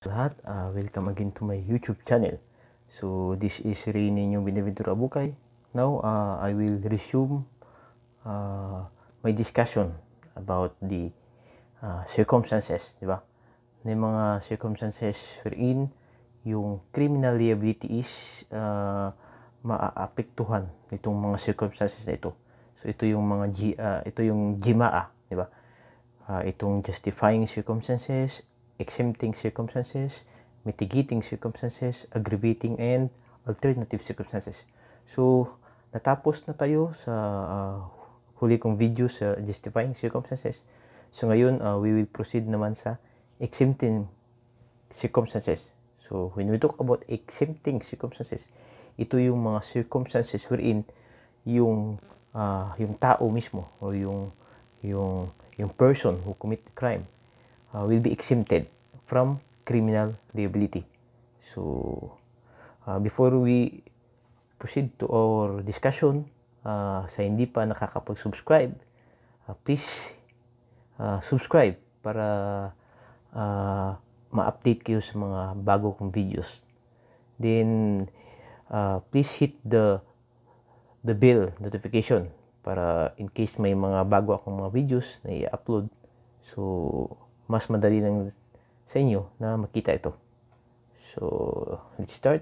Lahat, welcome again to my YouTube channel. So this is Ray ninyo Binaventura Abukay. Now I will resume my discussion about the circumstances, di ba? May mga circumstances wherein yung criminal liability is maaapektuhan itong mga circumstances na ito. So ito yung mga ito yung GMAA, di ba? Itong justifying circumstances, exempting circumstances, mitigating circumstances, aggravating, and alternative circumstances. So, natapos na tayo sa huli kong video sa justifying circumstances. So, ngayon, we will proceed naman sa exempting circumstances. So, when we talk about exempting circumstances, ito yung mga circumstances wherein yung tao mismo o yung person who commit the crime will be exempted from criminal liability. So, before we proceed to our discussion, sa hindi pa nakakapag-subscribe, please subscribe para ma-update kayo sa mga bago kong videos. Then, please hit the bell notification para in case may mga bago akong mga videos na i-upload, so mas madali lang sa inyo na makita ito. So, let's start.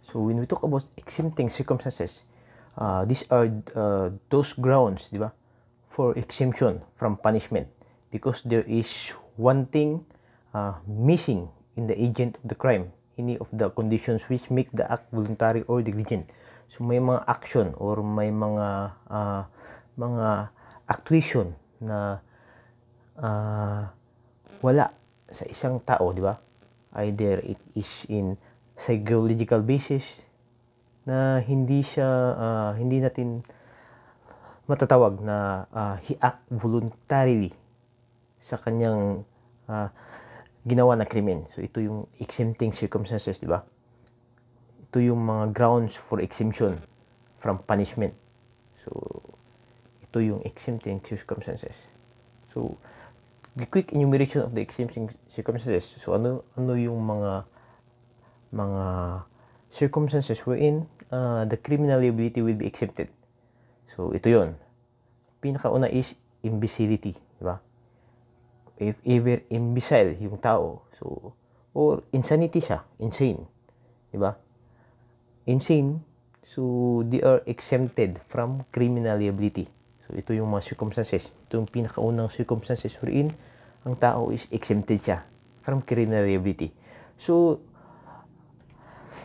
So, when we talk about exempting circumstances, these are those grounds, di ba, for exemption from punishment because there is one thing missing in the agent of the crime, any of the conditions which make the act voluntary or negligent. So, may mga action or may mga actuation na wala sa isang tao, di ba? Either it is in psychological basis na hindi natin matatawag na he act voluntarily sa kanyang ginawa na krimen. So ito yung exempting circumstances, di ba? Ito yung mga grounds for exemption from punishment. So ito yung exempting circumstances. So the quick enumeration of the exempting circumstances. So ano yung mga circumstances wherein the criminal liability will be exempted. So ito yon. Pinakauna is imbecility, di ba? If ever imbecile yung tao, so or insanity siya, insane, di ba? Insane, so they are exempted from criminal liability. So, ito yung mga circumstances. Ito yung pinakaunang circumstances wherein ang tao is exempted siya from criminal liability. So,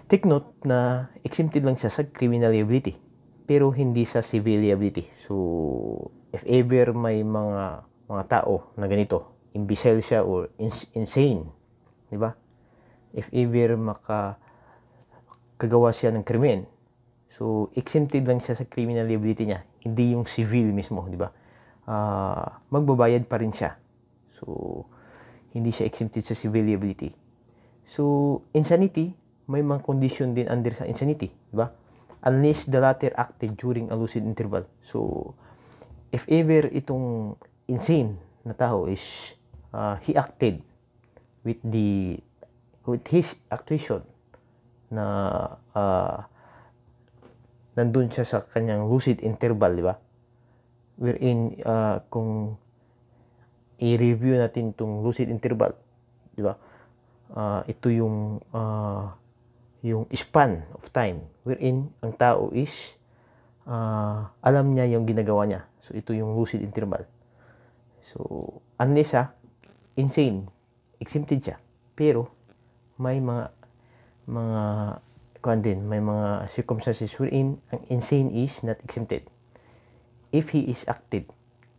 take note na exempted lang siya sa criminal liability pero hindi sa civil liability. So, if ever may mga tao na ganito, imbecile siya or insane, di ba? If ever makagawa siya ng krimen, so, exempted lang siya sa criminal liability niya, hindi yung civil mismo, di ba? Magbabayad pa rin siya. So, hindi siya exempted sa civil liability. So, insanity, may mga condition din under sa insanity, di ba? Unless the latter acted during a lucid interval. So, if ever itong insane na tao is he acted with his actuation na nandun siya sa kanyang lucid interval, di ba? Wherein, kung i-review natin itong lucid interval, di ba? Ito yung span of time wherein ang tao is alam niya yung ginagawa niya. So, ito yung lucid interval. So, unless insane, exempted siya. Pero, may may mga circumstances wherein ang insane is not exempted if he is acted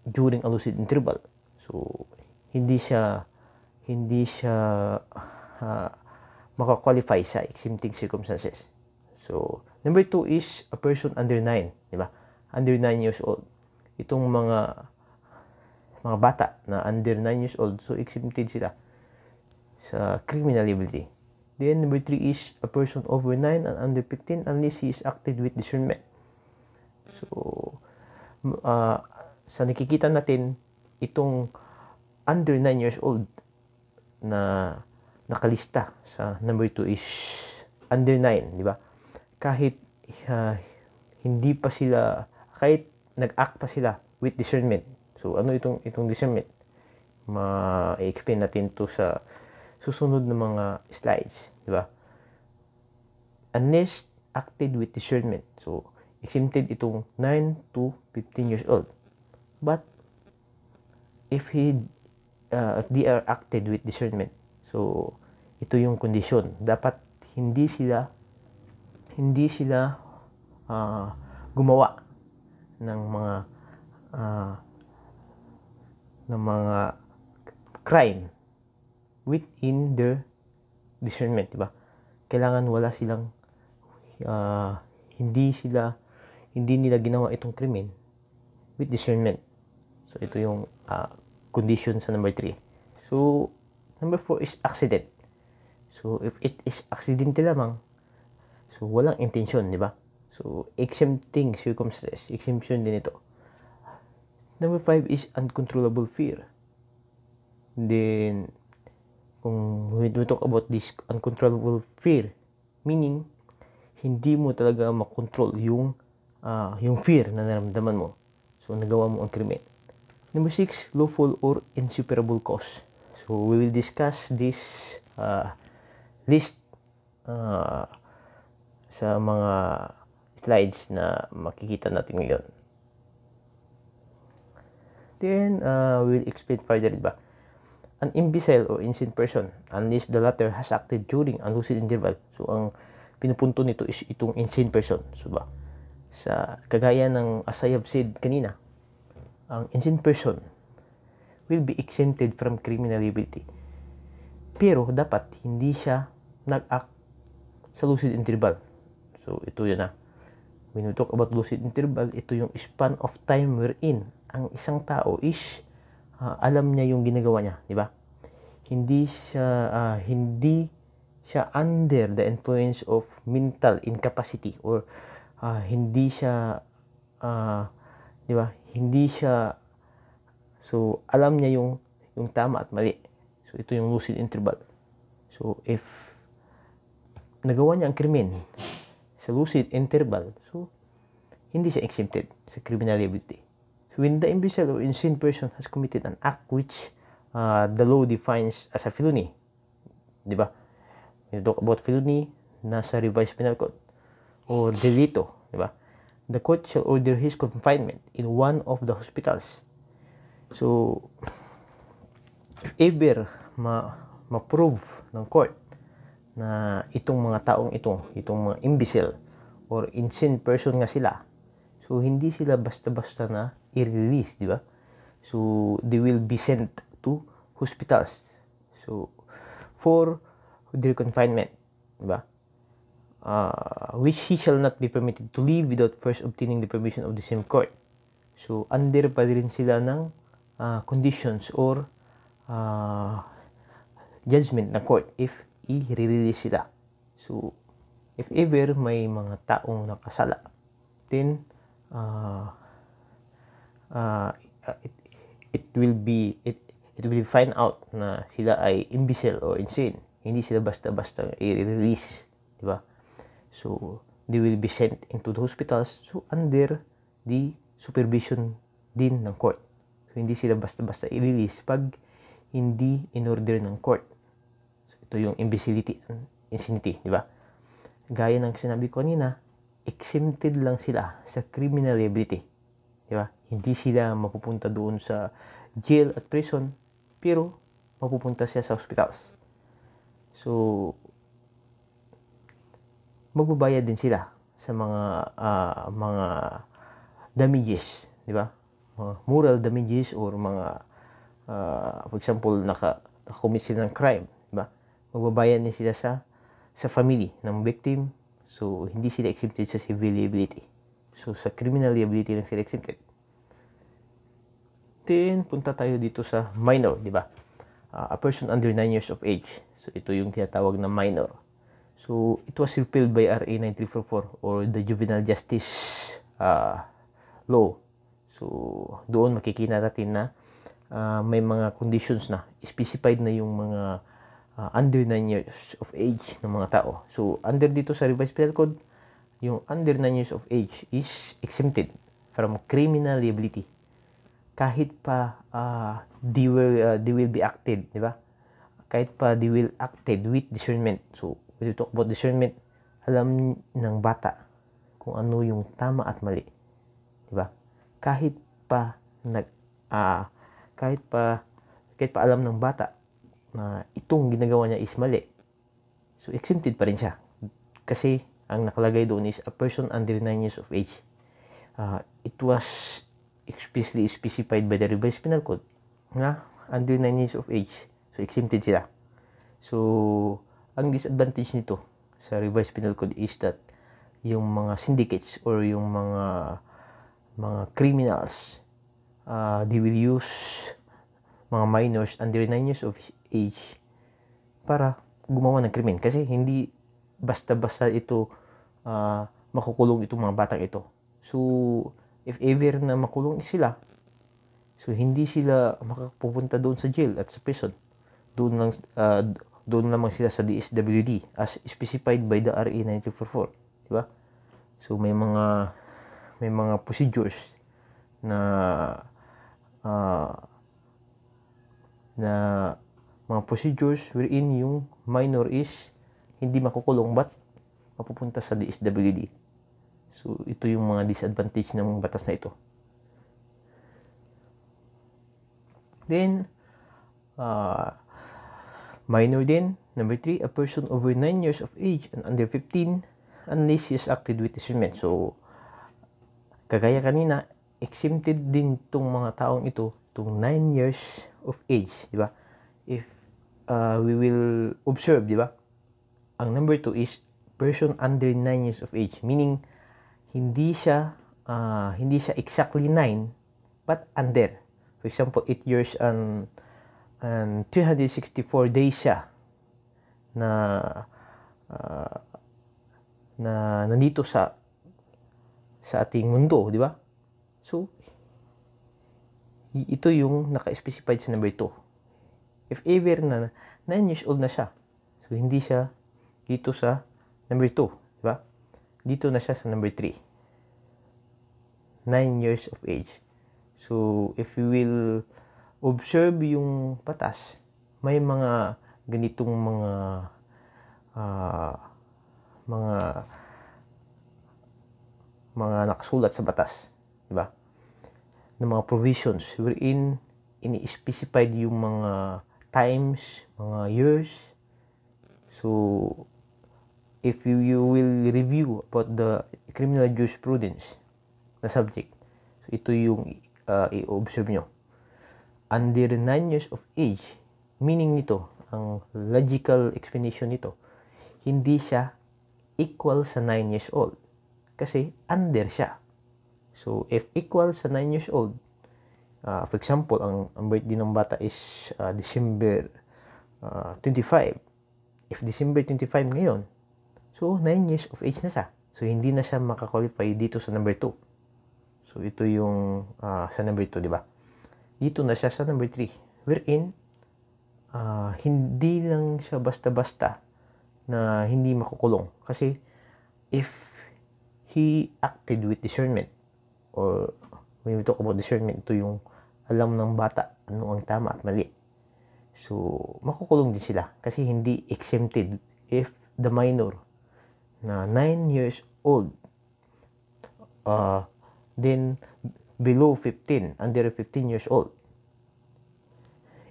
during a lucid interval. So hindi siya maka-qualify sa exempting circumstances. So number 2 is a person under 9, di ba? Under 9 years old. Itong mga bata na under 9 years old, so exempted sila sa criminal liability. Then, number 3 is a person over 9 and under 15 unless he is acted with discernment. So, sa nakikita natin, itong under 9 years old, na nakalista sa number 2 is under 9, di ba? Kahit hindi pa sila, kahit nag-act pa sila with discernment. So ano itong discernment? Ma-explain natin to sa susunod na mga slides, di ba? Unless acted with discernment. So exempted itong 9 to 15 years old. But if they are acted with discernment, so ito yung kondisyon. Dapat hindi sila gumawa ng mga crime within their discernment, diba? Kailangan wala silang hindi nila ginawa itong krimen with discernment. So ito yung condition sa number 3. So number 4 is accident. So if it is accidental lamang, so walang intention, di ba? So exempting circumstances, exemption din ito. Number 5 is uncontrollable fear. Then kung we talk about this uncontrollable fear, meaning hindi mo talaga makontrol yung fear na naramdaman mo. So nagawa mo ang krimen. Number 6, lawful or insuperable cause. So we will discuss this list sa mga slides na makikita natin ngayon. Then we'll explain further, diba? An imbecile or insane person, unless the latter has acted during a lucid interval. So ang pinupunto nito is itong insane person. So ba, sa kagaya ng as I have said kanina, ang insane person will be exempted from criminal liability. Pero dapat hindi siya nag-act sa lucid interval. So ito yun na. When we talk about lucid interval, ito yung span of time wherein ang isang tao is alam niya yung ginagawa niya, di ba? Hindi siya under the influence of mental incapacity, or hindi siya di ba? Hindi siya, so alam niya yung tama at mali. So ito yung lucid interval. So if nagawa niya ang krimen sa lucid interval, so hindi siya exempted sa criminal liability. So when the imbecile or insane person has committed an act which the law defines as a felony, di ba? When you talk about felony, nasa revised penal code, or delito, di ba? The court shall order his confinement in one of the hospitals. So if ever ma-prove ng court na itong mga taong itong mga imbecile or insane person nga sila, so hindi sila basta-basta na i-release, di ba? So they will be sent to hospitals, so for their confinement, di ba? Which he shall not be permitted to leave without first obtaining the permission of the same court. So under pa rin sila ng conditions or judgment ng court if i-release sila. So if ever may mga taong nakasala, then it will be find out na sila ay imbecile or insane. Hindi sila basta-basta i-release, di ba? So they will be sent into the hospitals, so under the supervision din ng court. So hindi sila basta-basta i-release pag hindi in order ng court. So ito yung imbecility and insanity, di ba? Gaya ng sinabi ko kanina, exempted lang sila sa criminal liability, di ba? Hindi sila mapupunta doon sa jail at prison, pero mapupunta siya sa hospitals. So magbabayad din sila sa mga damages, di ba? Mga moral damages or mga for example naka-commit sila ng crime, di ba? Magbabayad din sila sa family ng victim. So hindi sila exempted sa civil liability. So sa criminal liability lang sila exempted. Then punta tayo dito sa minor, di ba? A person under 9 years of age. So ito yung tinatawag na minor. So it was repealed by RA 9344 or the Juvenile Justice Law. So doon makikita natin na may mga conditions na, specified na yung mga under 9 years of age ng mga tao. So, under dito sa Revised Penal Code, yung under 9 years of age is exempted from criminal liability. Kahit pa they will be acted, di ba? Kahit pa they will acted with discernment. So, when you talk about discernment, alam ng bata kung ano yung tama at mali. Di ba? Kahit pa alam ng bata na itong ginagawa niya is mali, so exempted pa rin siya. Kasi ang nakalagay doon is a person under 9 years of age. It was explicitly specified by the Revised Penal Code na under 9 years of age, so exempted sila. So, ang disadvantage nito sa Revised Penal Code is that yung mga syndicates or yung mga criminals, they will use mga minors under 9 years of age para gumawa ng krimen. Kasi hindi basta-basta ito makukulong itong mga batang ito. So, if ever na makulong sila, so hindi sila makapupunta doon sa jail at sa prison. Doon lamang sila sa DSWD as specified by the RA 9344, di ba? So may mga procedures na mga procedures wherein yung minor is hindi makukulong but mapupunta sa DSWD. So ito yung mga disadvantage ng batas na ito. Then minor din, number 3, a person over 9 years of age and under 15 unless he is acted with discernment. So kagaya kanina, exempted din tong mga taong ito, tong 9 years of age, di ba? If we will observe, di ba? Ang number 2 is person under 9 years of age, meaning hindi siya exactly 9 but under. For example, 8 years and 364 days siya na nandito sa ating mundo, di ba? So, ito yung naka-specified sa number 2. If ever na 9 years old na siya, so hindi siya dito sa number 2, di ba? Dito na siya sa number 3. 9 years of age. So, if we will observe yung batas, may mga ganitong mga nakasulat sa batas, di ba? Ng mga provisions wherein ini-specified yung mga times, mga years. So, if you will review about the criminal jurisprudence na subject, so ito yung i-observe nyo. Under 9 years of age, meaning nito, ang logical explanation nito, hindi siya equal sa 9 years old. Kasi under siya. So, if equal sa 9 years old, for example, ang birthday ng bata is December 25. If December 25 ngayon, so 9 years of age na siya. So, hindi na siya makakwalify dito sa number 2. So, ito yung sa number 2, di ba? Dito na siya sa number 3. Wherein, hindi lang siya basta-basta na hindi makukulong. Kasi, if he acted with discernment, or when we talk about discernment, ito yung alam ng bata ano ang tama at mali. So, makukulong din sila. Kasi hindi exempted if the minor na 9 years old, then below 15, under 15 years old,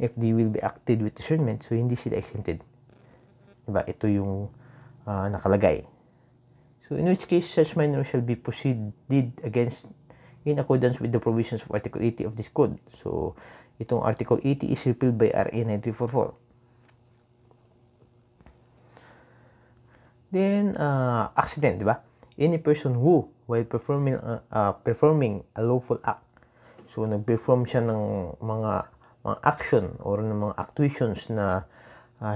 if they will be acted with discernment, so hindi sila exempted. Diba? Ito yung nakalagay. So, in which case, such minor shall be proceeded against in accordance with the provisions of Article 80 of this code. So, itong Article 80 is repealed by RA 9344. Then, accident, di ba? Any person who, while performing a lawful act, so nag-perform siya ng mga action or ng mga actuations na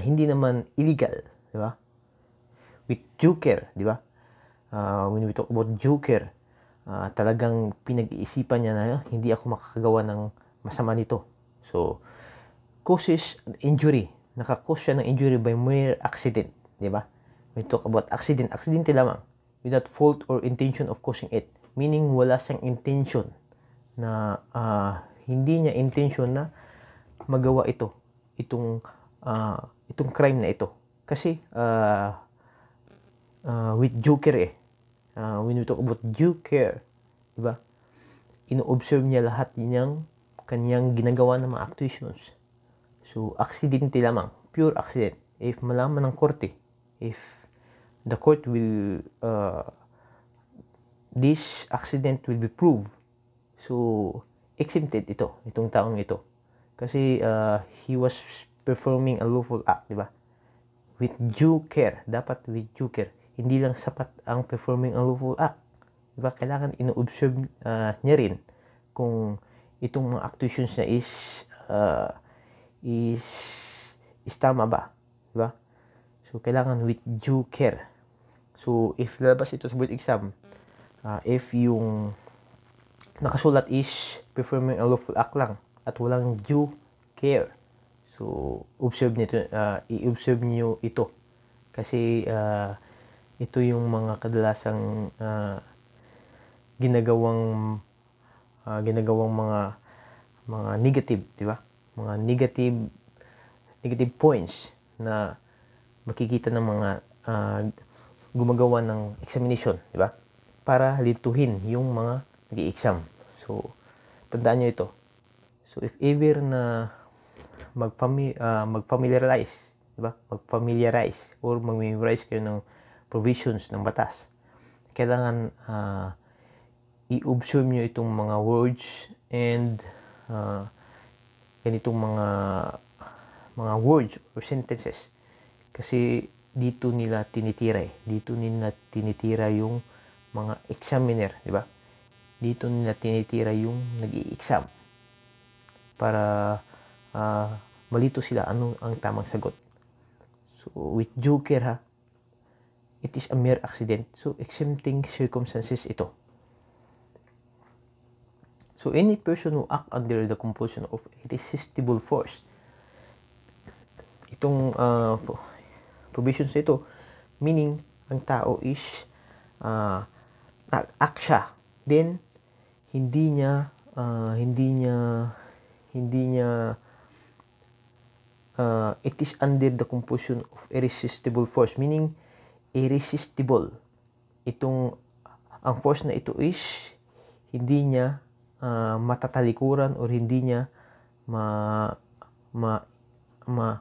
hindi naman illegal, di ba? With due care, di ba? When we talk about due care, talagang pinag-iisipan niya na hindi ako makakagawa ng masama nito. So, causes injury. Naka-cause siya ng injury by mere accident, di ba? We talk about accident. Aksidente lamang. Without fault or intention of causing it. Meaning, wala siyang intention na hindi niya intention na magawa itong crime na ito. Kasi with due care when we talk about due care, di ba? Ino-observe niya lahat niyang kanyang ginagawa ng mga actuations. So, aksidente lamang, pure accident. If malaman ng korte, if the court will this accident will be proved, so exempted itong taong ito. Kasi he was performing a lawful act, di ba? With due care, dapat with due care. Hindi lang sapat ang performing a lawful act. Di ba? Kailangan ino-observe niya rin kung itong mga actuations niya is tama ba? Di ba? So, kailangan with due care. So, if lalabas ito sa board exam, if yung nakasulat is performing a lawful act lang at walang due care, so, i-observe niyo ito. Kasi, ito yung mga kadalasang ginagawang mga negative, di ba? Mga negative points na makikita ng mga gumagawa ng examination, di ba? Para lituhin yung mga nag-i-exam. So, tandaan nyo ito. So, if ever na mag-familiarize, di ba? Mag-familiarize or mag-memorize kayo ng provisions ng batas, kailangan i-observe nyo itong mga words and ganitong mga words or sentences. Kasi dito nila tinitira yung mga examiner, di ba? Dito nila tinitira yung nag-i-exam para malito sila ano ang tamang sagot. So, with due care it is a mere accident. So, exempting circumstances ito. So, any person who act under the compulsion of irresistible force, itong provisions ito, meaning ang tao is nag-act siya, then hindi niya it is under the compulsion of irresistible force, meaning irresistible. Ang force na ito is hindi niya matatalikuran or hindi niya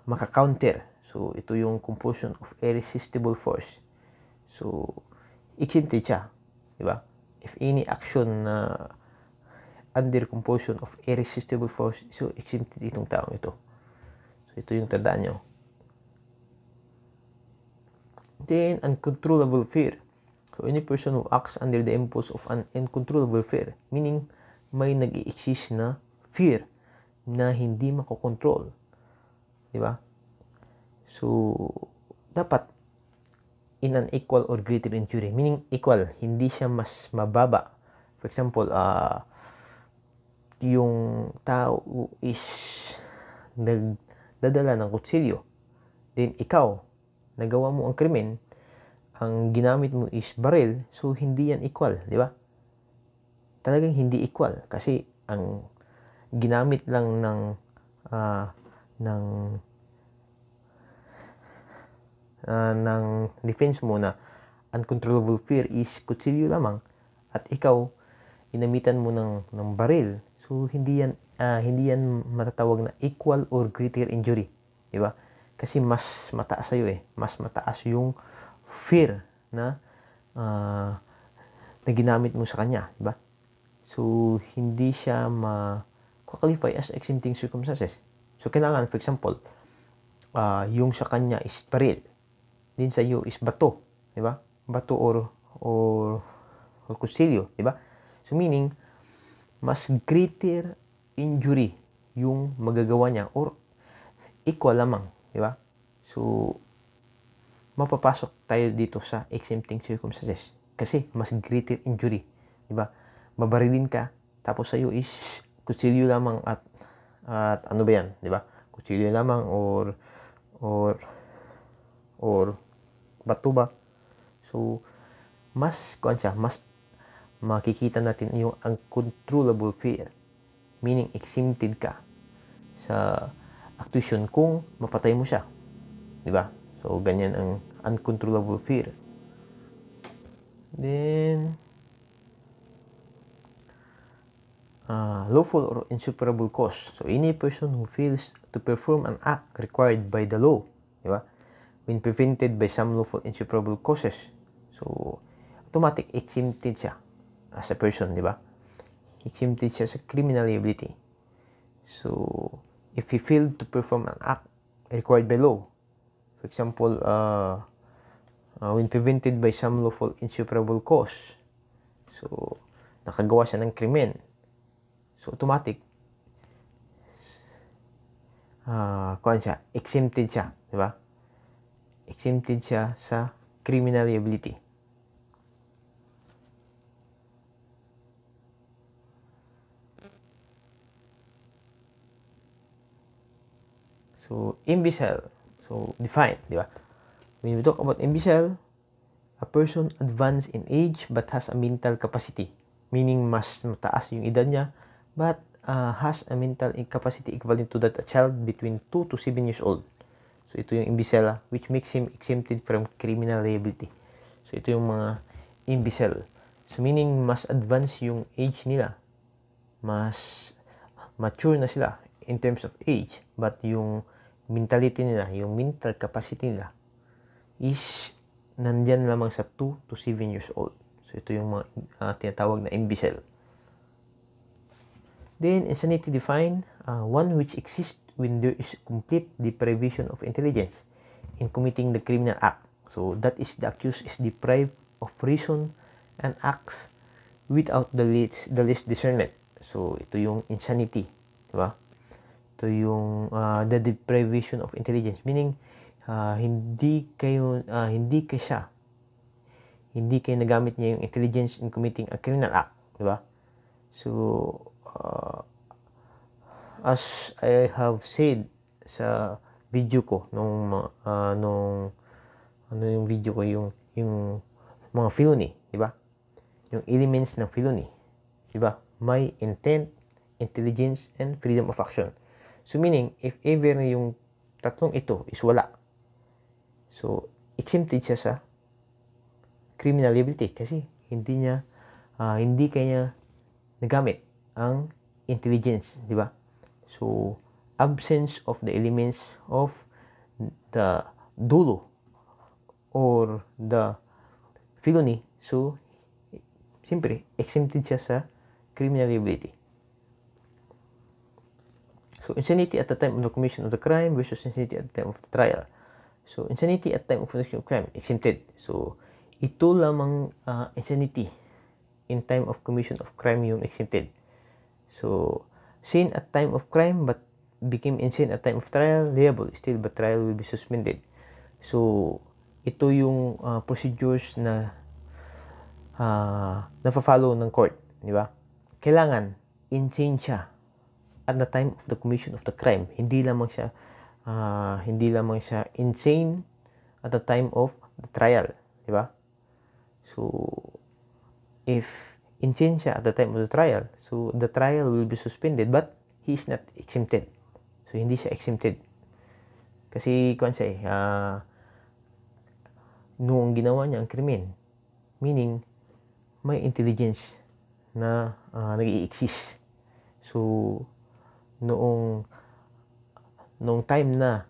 maka-counter. So, ito yung compulsion of irresistible force. So, exempted siya, di ba? If any action under compulsion of irresistible force, so exempted itong taong ito. So, ito yung tandaan nyo. Then, uncontrollable fear. So, any person who acts under the impulse of an uncontrollable fear, meaning may nag-i-exist na fear na hindi makokontrol. Di ba? So, dapat in an equal or greater injury. Meaning equal, hindi siya mas mababa. For example, yung tao is nagdadala ng kutsilyo. Then, ikaw, nagawa mo ang krimen, ang ginamit mo is baril, so hindi yan equal, di ba? Talagang hindi equal kasi ang ginamit lang ng defense mo na uncontrollable fear is kutsilyo lamang at ikaw inamitan mo ng baril, so hindi yan matatawag na equal or greater injury, di ba? Kasi mas mataas sa'yo mas mataas yung fear na ginamit mo sa kanya, di ba? So, hindi siya ma-qualify as exempting circumstances. So, kailangan, for example, yung sa kanya is baril, din sa iyo is bato, di ba? Bato or kutsilyo, di ba? So, meaning, mas greater injury yung magagawa niya or equal lamang, di ba? So, mapapasok tayo dito sa exempting circumstances kasi mas greater injury, di ba? Mabarilin ka, tapos sa'yo is kutsilyo lamang at At ano ba yan, di ba? Kutsilyo lamang or bato ba? So, mas makikita natin yung uncontrollable fear. Meaning, exempted ka sa actuation kung mapatay mo siya. Di ba? So, ganyan ang uncontrollable fear. Then, lawful or insuperable cause. So, any person who fails to perform an act required by the law, di ba? When prevented by some lawful insuperable causes. So, automatic exempted siya as a person, di ba? Exempted siya sa criminal liability. So, if he failed to perform an act required by law, for example, when prevented by some lawful insuperable cause, so, nakagawa siya ng krimen, so automatic, exempted siya, di ba? Exempted siya sa criminal liability. So, imbecile. So, define, di ba? When we talk about imbecile, a person advanced in age but has a mental capacity. Meaning, mas mataas yung edad niya, but has a mental capacity equivalent to that a child between 2 to 7 years old. So, ito yung imbecile, which makes him exempted from criminal liability. So, ito yung mga imbecile. So, meaning, mas advanced yung age nila. Mas mature na sila in terms of age. But yung mentality nila, yung mental capacity nila, is nandyan lamang sa 2 to 7 years old. So, ito yung mga tinatawag na imbecile. Then, insanity defined, one which exists when there is complete deprivation of intelligence in committing the criminal act. So, that is the accused is deprived of reason and acts without the least discernment. So, ito yung insanity, di ba? Ito yung the deprivation of intelligence, meaning hindi kayo nagamit niya yung intelligence in committing a criminal act, di ba? So, as I have said sa video ko yung video ko yung mga felony, di ba? Yung elements ng felony, di ba? May intent, intelligence, and freedom of action. So, meaning, if ever yung tatlong ito is wala, so, exempted siya sa criminal liability kasi hindi kanya nagamit ang intelligence, di ba? So, absence of the elements of the dulo or the felony, so, siyempre, exempted siya sa criminal liability. So, insanity at the time of the commission of the crime versus insanity at the time of the trial. So, insanity at the time of the commission of crime, exempted. So, ito lamang insanity in time of commission of crime yung exempted. So, sane at time of crime but became insane at time of trial, liable still but trial will be suspended. So, ito yung procedures na nafa-follow ng court, di ba? Kailangan insane siya at the time of the commission of the crime. Hindi lamang siya insane at the time of the trial, di ba? So, if insane siya at the time of the trial, so the trial will be suspended but he is not exempted. So, hindi siya exempted. Kasi, noong ginawa niya ang krimen, meaning, may intelligence na nag-i-exist. So, noong time na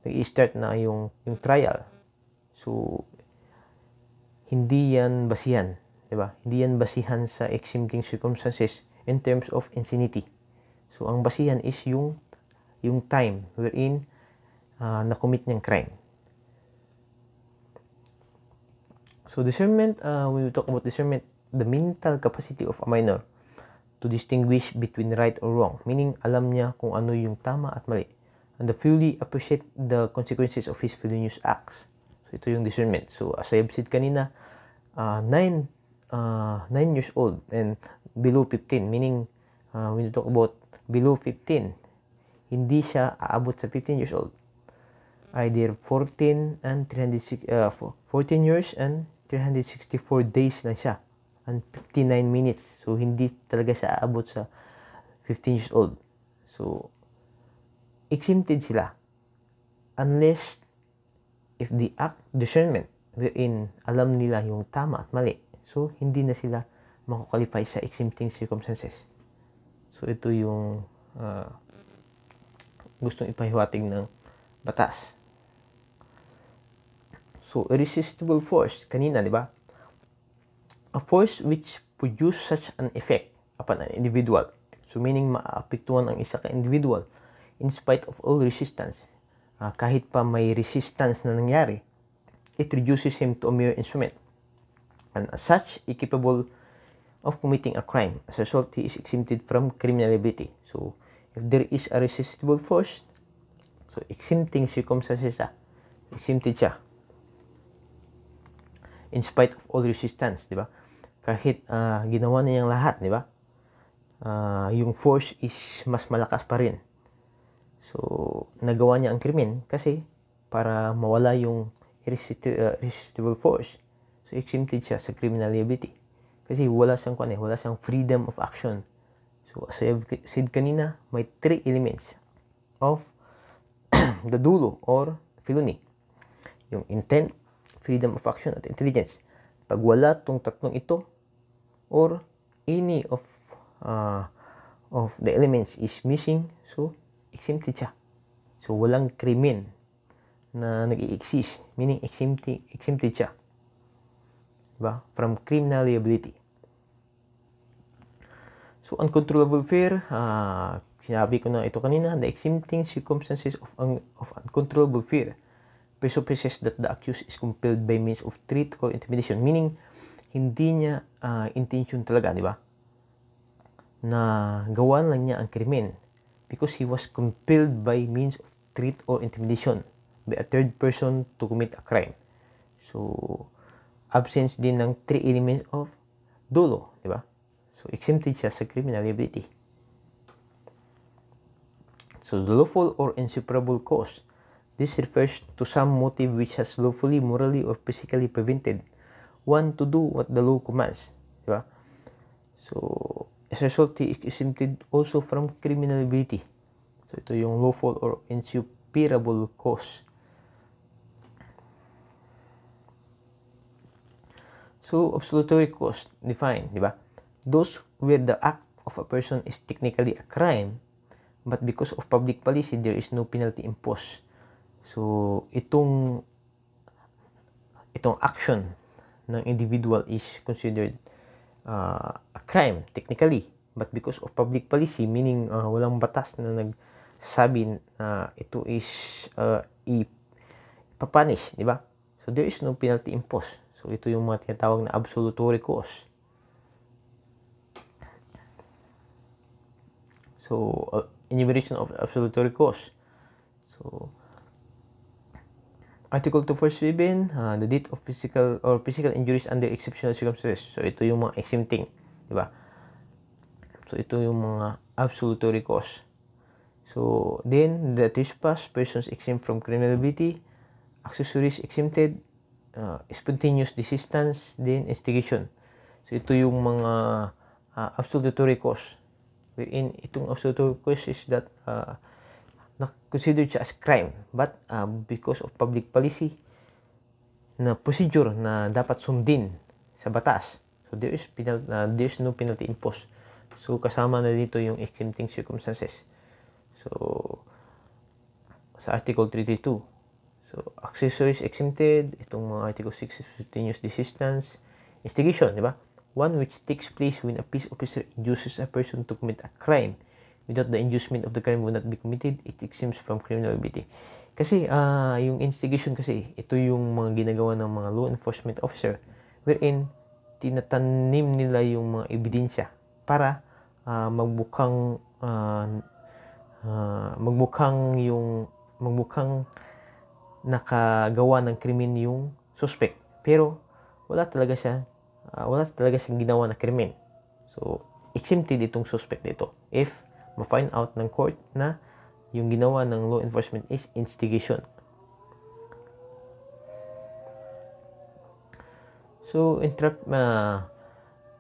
nag-i-start na yung trial, so, hindi yan basihan, di ba? Hindi yan basihan sa exempting circumstances in terms of insanity. So, ang basihan is yung time wherein na-commit niyang crime. So, discernment, when we talk about discernment, the mental capacity of a minor to distinguish between right or wrong. Meaning, alam niya kung ano yung tama at mali. And to fully appreciate the consequences of his felonious acts. So, ito yung discernment. So, as I have said kanina, 9 years old and below 15, meaning when you talk about below 15, hindi siya aabot sa 15 years old. Either 14 years and 364 days lang siya and 59 minutes. So, hindi talaga siya aabot sa 15 years old. So, exempted sila unless if they act discernment wherein alam nila yung tama at mali. So, hindi na sila makakwalify sa exempting circumstances. So, ito yung gustong ipahiwatig ng batas. So, irresistible force, kanina, di ba? A force which produce such an effect upon an individual. So, meaning maapektuhan ang isa ka individual in spite of all resistance. Kahit pa may resistance na nangyari, it reduces him to a mere instrument. And as such, capable of committing a crime. As a result, he is exempted from criminal liability. So, if there is a resistible force, so exempting circumstances siya, exempted siya. In spite of all resistance, di ba? Kahit ginawa niya yung lahat, di ba? Yung force is mas malakas pa rin. So, nagawa niya ang krimen kasi para mawala yung irresistible force. So, exempted siya sa criminal liability. Kasi wala siyang freedom of action. So, as I have said kanina, may 3 elements of the dulo or felony. Yung intent, freedom of action, at intelligence. Pag wala tong tatlong ito, or any of the elements is missing, so exempted siya. So walang krimen na nag-i-exist, meaning exempted siya, diba? From criminal liability. So uncontrollable fear, sinabi ko na ito kanina, the exempting circumstances of uncontrollable fear presupposes that the accused is compelled by means of threat or intimidation. Meaning, hindi niya intention talaga, di ba? Na gawan lang niya ang krimen because he was compelled by means of threat or intimidation by a third person to commit a crime. So, absence din ng 3 elements of dolo, di ba? So, exempted siya sa criminal liability. So, the lawful or insuperable cause. This refers to some motive which has lawfully, morally, or physically prevented one to do what the law commands. Diba? So, as a result, he is exempted also from criminal liability. So, ito yung lawful or insuperable cause. So, absolutory cause defined, diba? Those where the act of a person is technically a crime, but because of public policy, there is no penalty imposed. So, itong action ng individual is considered a crime, technically. But because of public policy, meaning walang batas na nagsasabi na ito is ipapunish, di ba? So, there is no penalty imposed. So, ito yung mga tinatawag na absolutory cause. So, enumeration of absolutory cause. So, Article 247, the death of physical injuries under exceptional circumstances. So, ito yung mga exempting, di ba? So, ito yung mga absolutory cause. So, then, the trespass, persons exempt from criminal liability, accessories exempted, spontaneous desistance, then instigation. So, ito yung mga absolutory cause. Wherein, itong absolutory cause is that considered siya as crime, but because of public policy na procedure na dapat sundin sa batas, so there's no penalty imposed. So kasama na dito yung exempting circumstances. So sa Article 332, so accessories exempted, itong mga Article 6 spontaneous desistance, instigation, di ba? One which takes place when a peace officer induces a person to commit a crime without the inducement of the crime will not be committed, it exempts from criminal liability. Kasi yung instigation kasi, ito yung mga ginagawa ng mga law enforcement officer wherein tinatanim nila yung mga ebidensya para magmukhang nakagawa ng krimen yung suspect. Pero wala talaga siyang ginawa na krimen. So, exempted itong suspect dito. if ma-find out ng court na yung ginawa ng law enforcement is instigation. So,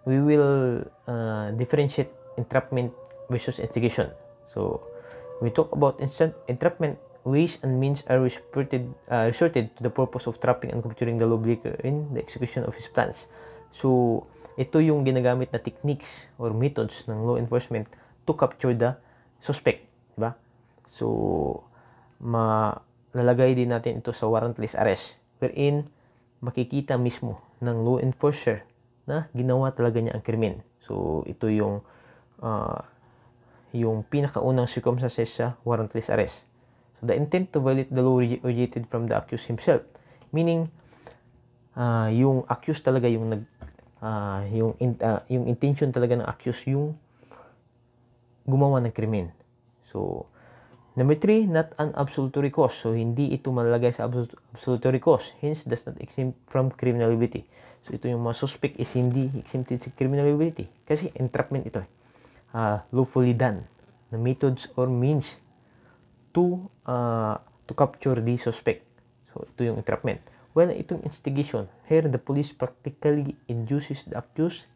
we will differentiate entrapment versus instigation. So, when we talk about entrapment, ways and means are resorted to the purpose of trapping and capturing the lawbreaker in the execution of his plans. So, ito yung ginagamit na techniques or methods ng law enforcement to capture the suspect, diba? So, malalagay din natin ito sa warrantless arrest, wherein makikita mismo ng law enforcer na ginawa talaga niya ang krimen. So, ito yung pinakaunang circumstances sa warrantless arrest. So, the intent to violate the law originated from the accused himself. Meaning, yung accused talaga yung yung intention talaga ng accused yung gumawa ng krimen. So, number 3, not an absolutory cause. So, hindi ito malalagay sa absolutory cause. Hence, does not exempt from criminal liability. So, ito yung mga suspect is hindi exempted sa criminal liability. Kasi entrapment ito. Lawfully done na methods or means to capture the suspect. So, ito yung entrapment. Well, itong instigation, here the police practically induces the accused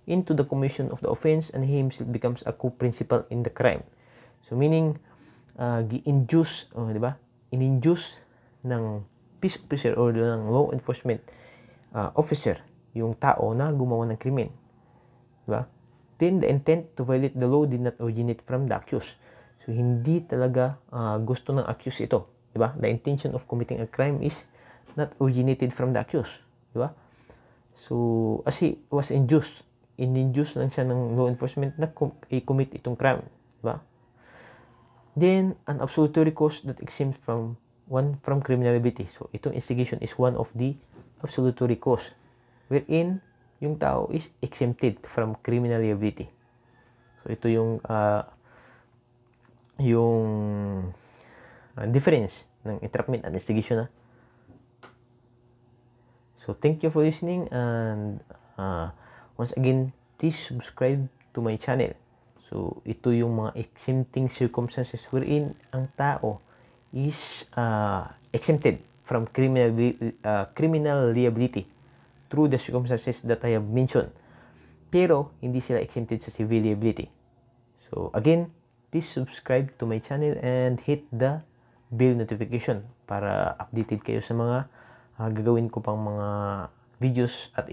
into the commission of the offense and he himself becomes a co-principal in the crime. So, meaning, gi-induce, di ba? In-induce ng peace officer or ng law enforcement officer yung tao na gumawa ng krimen. Di ba? Then, the intent to violate the law did not originate from the accused. So, hindi talaga gusto ng accused ito. Di ba? The intention of committing a crime is not originated from the accused. Di ba? So, as he was induced, in-induce lang siya ng law enforcement na i-commit itong crime. Di ba? Then, an absolutory cause that exempts from criminal liability. So, itong instigation is one of the absolutory cause wherein yung tao is exempted from criminal liability. So, ito yung difference ng entrapment and instigation. So, thank you for listening and once again, please subscribe to my channel. So, ito yung mga exempting circumstances wherein ang tao is exempted from criminal liability through the circumstances that I have mentioned. Pero, hindi sila exempted sa civil liability. So, again, please subscribe to my channel and hit the bell notification para updated kayo sa mga gagawin ko pang mga videos at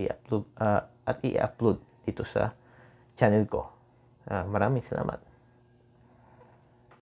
i-upload dito sa channel ko. Maraming salamat.